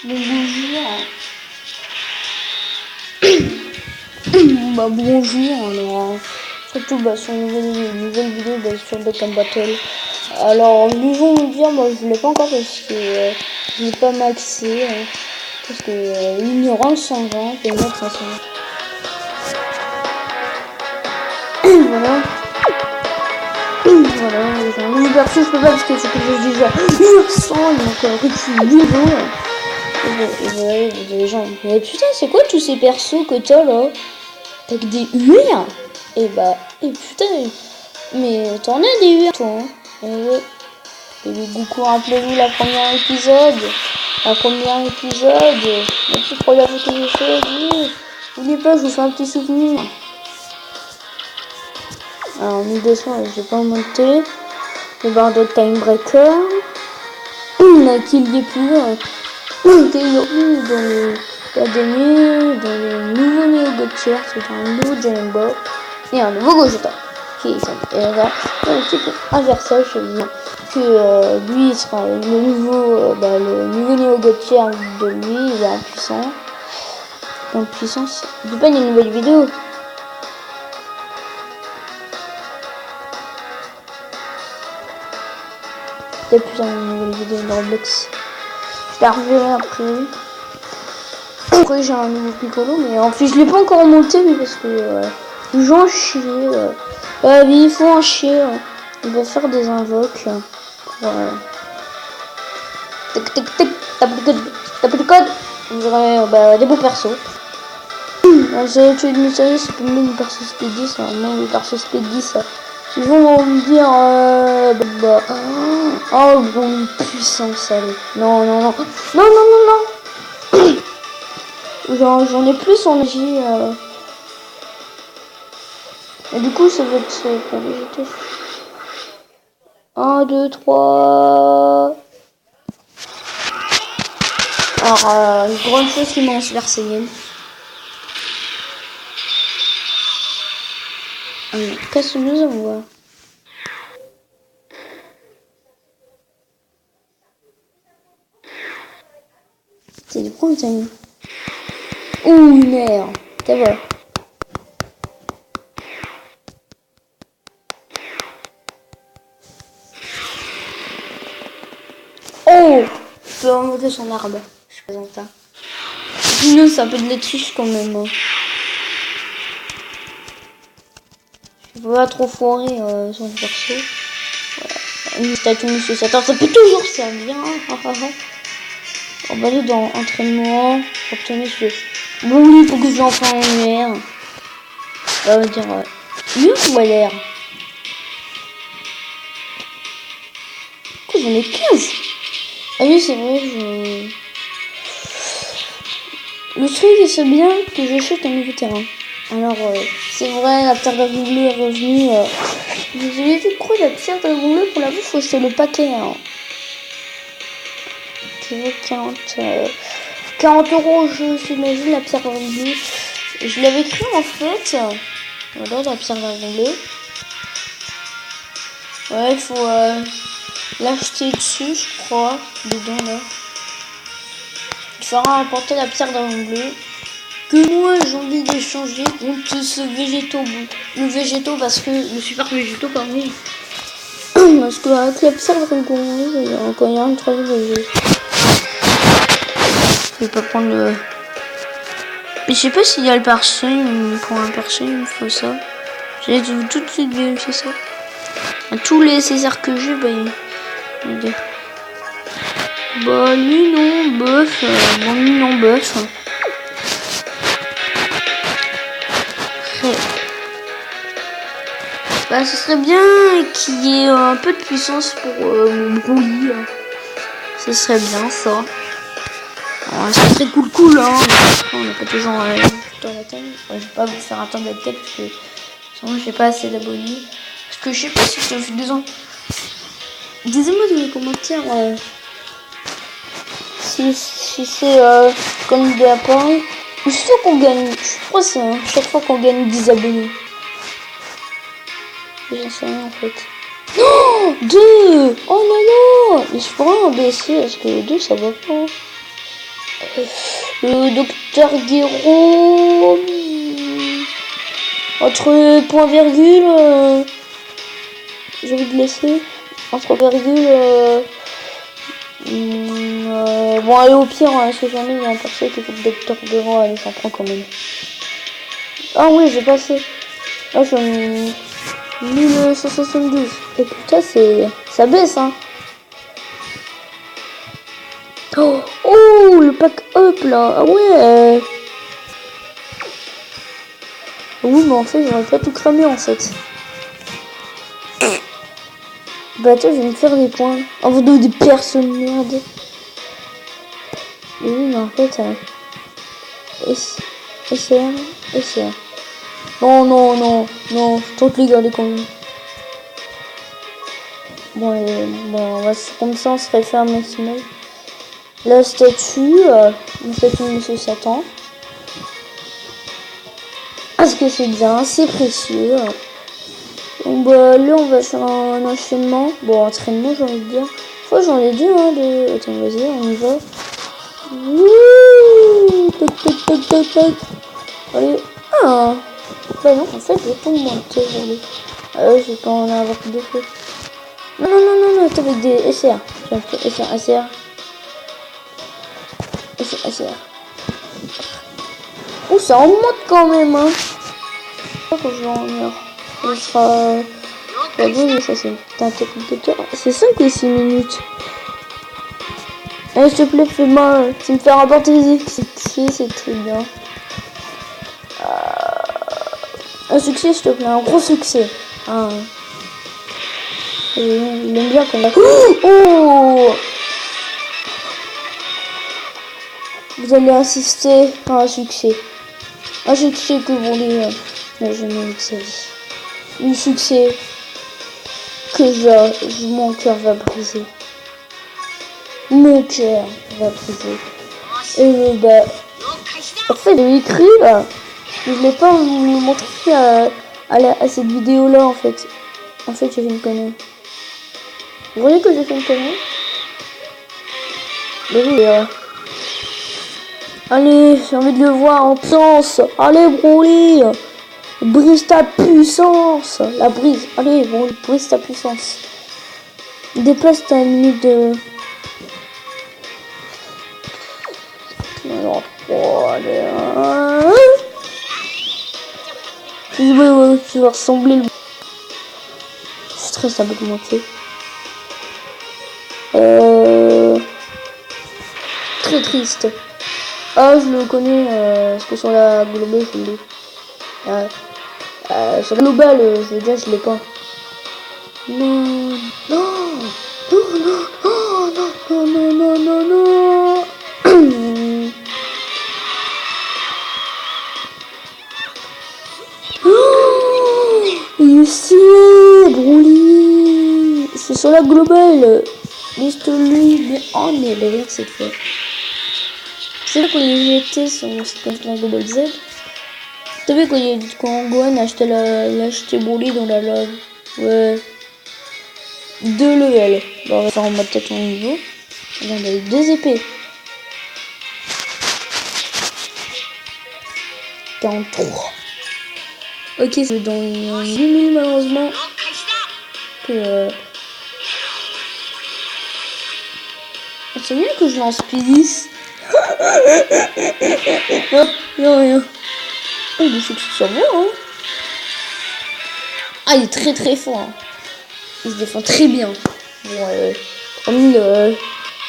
Bonjour. Bah bonjour alors. Surtout sur une nouvelle vidéo sur Dokkan Battle. Alors ils vont me dire, moi je l'ai pas encore parce que je l'ai pas maxé. Parce que l'ignorance s'en va, et moi ça s'en va. Voilà. Voilà, j'ai un nouveau perso, je peux pas parce que c'est que j'ai déjà 900, donc que je suis nouveau. Et voilà, les gens, mais putain, c'est quoi tous ces persos que t'as là? T'as que des UR? Et putain, mais t'en as des UR toi, hein? Et le Goku, rappelez-vous la première épisode. La petite première fois que j'ai fait, n'oubliez pas, je vous fais un petit souvenir. Alors, 1200, je vais pas monter. Le bar de Time Breaker. Qu'il y ait plus. Qu'il y ait plus dans le dernier, dans le nouveau Neo Gotcha, c'est un nouveau Giant Ball. Et un nouveau Gogeta. Qui est et là, un petit peu inversé, je veux dire. Que lui, il sera le nouveau Neo Gotcha de lui, il est impuissant. En puissance. Je dis pas une nouvelle vidéo. C'était plus une nouvelle vidéo de Roblox. Je la reverrai après. Après j'ai un nouveau Piccolo, mais en fait je l'ai pas encore monté, mais parce que j'en chie. Il faut en chier. Il va faire des invoques. Tic tic tic. Tape le code. Vous aurez des beaux persos. J'ai tué une série, c'est pas même une perso speed 10, non, le perso speed 10. Ils vont me dire oh bon puissance allez. Non. J'en ai plus en magie. Et du coup ça va être pour végéter. 1, 2, 3. Alors une grande chose qui m'en se verser. Qu'est-ce que nous avons? C'est du prendre ça. Ouh, une air. T'as vu? Oh, je peux remonter son arbre. Je présente ça. Sinon, c'est un peu de la triche quand même. Hein. Je peux pas trop foirer son perso. Voilà. Une statue Monsieur Satan, ça peut toujours servir. On va aller dans entraînement. Obtenir ce. Bon, il faut que je l'envoie en l'air. On va dire ou à l'air. J'en ai 15. Ah oui, c'est vrai, le truc, c'est bien que j'achète un nouveau terrain. Alors, c'est vrai, la pierre dragon bleu est revenue. Vous avez vu quoi, la pierre dragon bleu, pour la bouffe, faut acheter le paquet. Hein. Qui vaut 40 €, j'imagine, la pierre dragon bleu. Je l'avais cru en fait. Voilà, la pierre dragon bleu. Ouais, il faut l'acheter dessus, je crois, dedans là. Il fera apporter la pierre dragon bleu. Que moi j'ai envie d'échanger contre ce végétaux. Le végétaux parce que le super végétaux parmi. Parce que avec la pierre dragon bleu, il y a encore un troisième végétaux. Je vais pas prendre le. Mais je sais pas s'il y a le perché, pour un perché, il me faut ça. J'ai tout de suite vérifier ça. Tous les Césars que j'ai, lui non, bof. Lui non, bof. Ce serait bien qu'il y ait un peu de puissance pour mon brouillis. Ce serait bien ça. C'est très cool hein. On n'a pas toujours dans la tête. Je vais pas vous faire attendre la tête parce que sinon j'ai pas assez d'abonnés. Parce que je sais pas si ça fait 2 ans. Dites-moi dans les commentaires si c'est comme idée à Paris. Je sais qu'on gagne. Je crois que c'est chaque fois qu'on gagne 10 abonnés. J'en sais rien en fait. Non 2. Oh non. Mais je prends un BC parce que 2 ça va pas. Le docteur Guéraud. Entre point virgule. J'ai envie de laisser. Entre virgule. Bon, allez, au pire, hein, si jamais il y a un perso qui fait le docteur Guéraud, allez, j'en prends quand même. Ah oui, j'ai passé. Là, j'en ai 1172. Et putain, ça baisse, hein. Oh, le pack up là. Ah ouais. Oui, mais en fait, j'aurais pas tout cramé en fait. Bah, attends, je vais me faire des points. En vous donner des personnes, merde. Et oui, mais en fait, SR. Non, tente les gars, les cons. Bon, on va comme ça, on se réfère un maximum. La statue, de Monsieur Satan. Parce que c'est bien, c'est précieux. Donc, bah, là, on va faire un enchaînement. Bon, entraînement, j'ai envie de dire. Fois, j'en ai deux, hein, de... Attends, vas-y, on y va. Wouh, tac. Allez. Ah. Bah non, en fait, je tombe monter. Ah ouais, je peux en avoir deux fois. Non, t'as avec des SR. SR. Oh, ça en monte quand même, hein. Quand je vais en venir, ça sera... Pas bon, mais ça c'est un technique. C'est 5 ou 6 minutes. Allez, s'il te plaît, fais-moi... Tu me fais rapporter les succès, c'est très bien. Un succès, s'il te plaît, un gros succès. Ah. Il aime bien qu'on a... Oh, vous allez assister à un succès. Un succès que vous voulez jamais de sa vie. Un succès que mon cœur va briser. Mon cœur va briser. Et bah... En fait, j'ai écrit là. Je ne l'ai pas montré à cette vidéo là en fait. En fait, j'ai fait une connerie. Vous voyez que j'ai fait une connerie? Mais oui, allez, j'ai envie de le voir en puissance. Allez, Broly, brise ta puissance. La brise. Allez, Broly, brise ta puissance. Déplace ta limite de... Alors, allez, tu vas ressembler le... Je stresse avec mon pied. Très triste. Ah, je le connais, parce que sur la globale, je l'ai. Sur la globale, je veux dire, je l'ai pas. Non. Il est stylé, Broly. C'est sur la globale. Liste-lui, mais en LR cette fois. C'est là quand il était sur la Global Z. T'as vu quand Gohan a acheté Broly dans la lave? Ouais. 2 levels. Bon, on va faire en mode tête en niveau. On a eu 2 épées. 43. Ok, c'est dans 8000 malheureusement. C'est bien que je lance P10. Non. Oh, il est sur moi, hein. Ah, il est très fort. Hein. Il se défend très bien. Bon, 3000.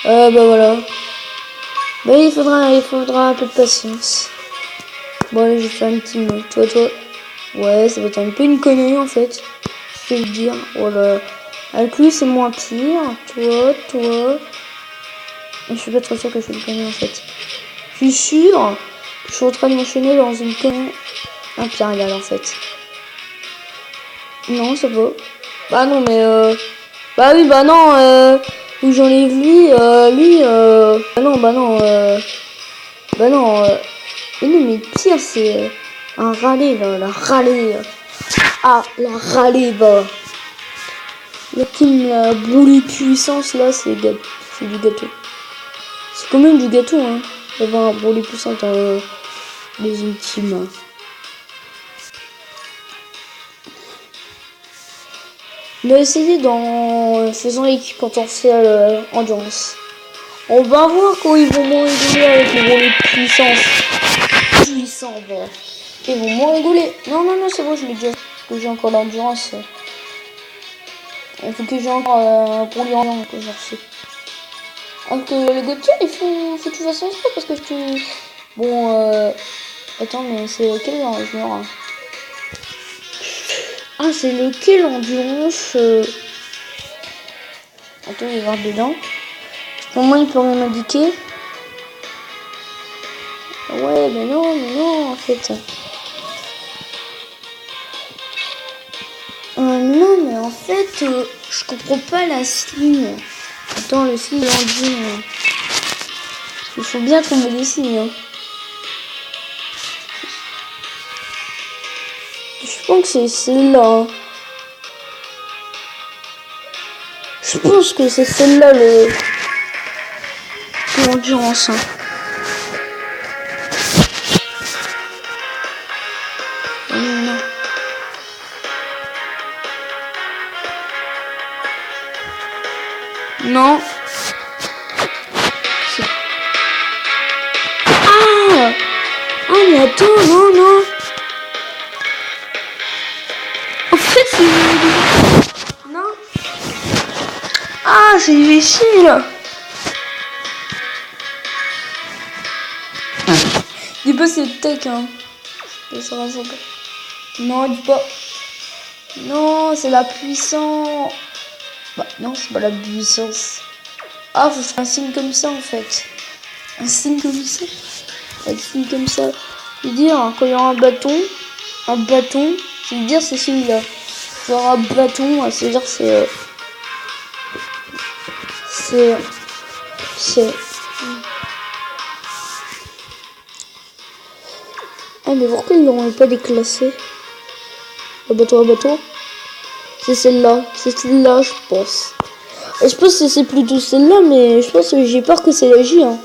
Bah voilà. Bah il faudra un peu de patience. Bon, allez, je vais faire une team. Toi. Ouais, ça va être un peu une connerie en fait. Je vais le dire. Voilà. Avec lui, c'est moins pire. Toi. Je suis pas trop sûr que je fais une connerie en fait. Je suis sûr que je suis en train de m'enchaîner dans une connerie impériale en fait. Non, ça va. Bah non, mais bah oui, bah non, où j'en ai vu, lui, bah non, mais non, mais pire, c'est un râler, là, la râler. Ah, la râler, bah. La team, la Broly puissance, là, c'est du gâteau. C'est quand même du gâteau, hein. d'avoir un brûlé puissant dans les ultimes. On va essayer dans faisant l'équipe potentielle endurance. On va voir quand ils vont moins rigoler avec le brûlé puissance. Puissant, voilà. Ils vont moins rigoler. Non, non, non, c'est bon, je l'ai déjà. Que j'ai encore l'endurance. Il faut que j'ai encore un brûlé en que j'ai reçu. Alors que le Gauthier, il faut que tu fasses un sport parce que je te. Bon, attends, mais c'est lequel genre Ah, c'est lequel endurance Attends, il va y voir dedans. Pour moi, il peut rien m'indiquer. Ouais, mais non, en fait. Non, mais en fait, je comprends pas la signe. Attends, le signe d'Andine. Il faut bien trouver des signes. Hein. Je pense que c'est celle-là. Je pense que c'est celle-là l'endurance. Hein. Non. Non. Ah! Ah mais attends, non. En fait c'est... Non. Ah, c'est difficile. Dis pas c'est tech hein. Ça va. Non, dis pas. Non, c'est la puissance. Bah non, c'est pas la puissance. Ah, faut faire un signe comme ça en fait. Un signe comme ça. Un signe comme ça. Je veux dire, quand il y aura un bâton, je veux dire c'est celui-là. Il y aura un bâton, c'est-à-dire c'est... Ah mais pourquoi ils n'auront pas déclassé? Un bateau. C'est celle-là, je pense. Et je pense que c'est plutôt celle-là, mais je pense que j'ai peur que c'est la J. Hein.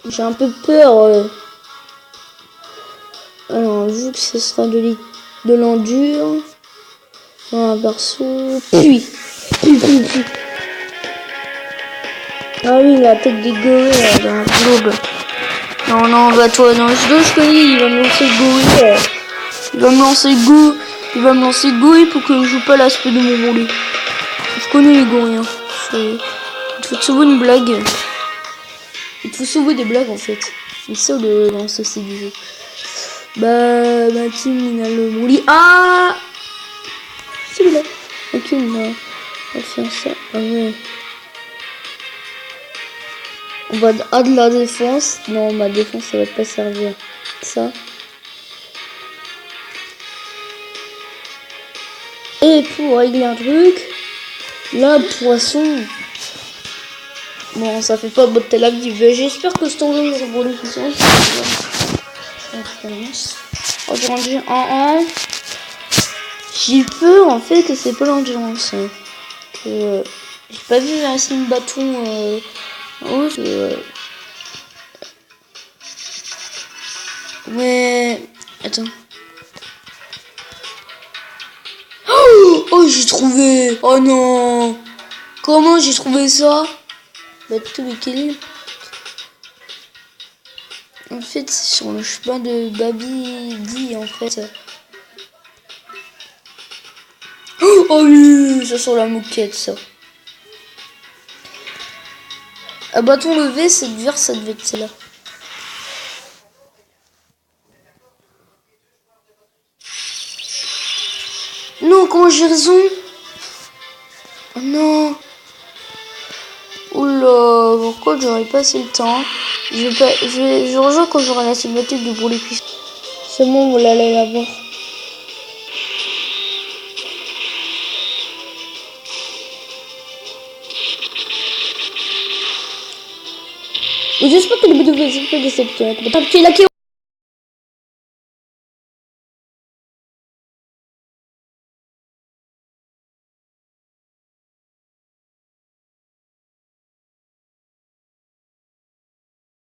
J'ai un peu peur. Alors, vu que ce sera de l'endure. Un berceau. Puis. Ah oui, la tête des gorilles dans le globe. Non, bah toi, non, je connais, il va me lancer gorille. Il va me lancer gorille pour que je joue pas l'aspect de mon brûlé. Je connais les gorilles. Hein. Il faut te sauver une blague. Il faut sauver des blagues en fait. C'est ça le lance aussi du jeu. Bah, ma team, il a le brûlé. Ah! C'est là. Ok, on va faire ça. Ah ouais. On va de la défense. Non, ma défense, ça va pas servir. Ça. Et pour régler un truc, là, poisson. Bon, ça fait pas botter la vie. J'espère que ce temps là pour les puissances. J'ai peur en fait que c'est pas l'endurance. Hein. Que j'ai pas vu un signe bâton. Ouais. Attends. Oh, j'ai trouvé. Oh non. Comment j'ai trouvé ça? Bateau équilibre. En fait, c'est sur le chemin de Babidi, en fait. Oh oui, ça sur la moquette, ça. Un bâton levé, cette vert, ça devait être celle-là. Non, comment j'ai raison? Oh non. Oula, pourquoi j'aurais passé le temps? Je rejoins quand j'aurai la cinématique de brûler puissant. C'est bon, vous l'allez la voir. J'espère que le vidéo vous a plu.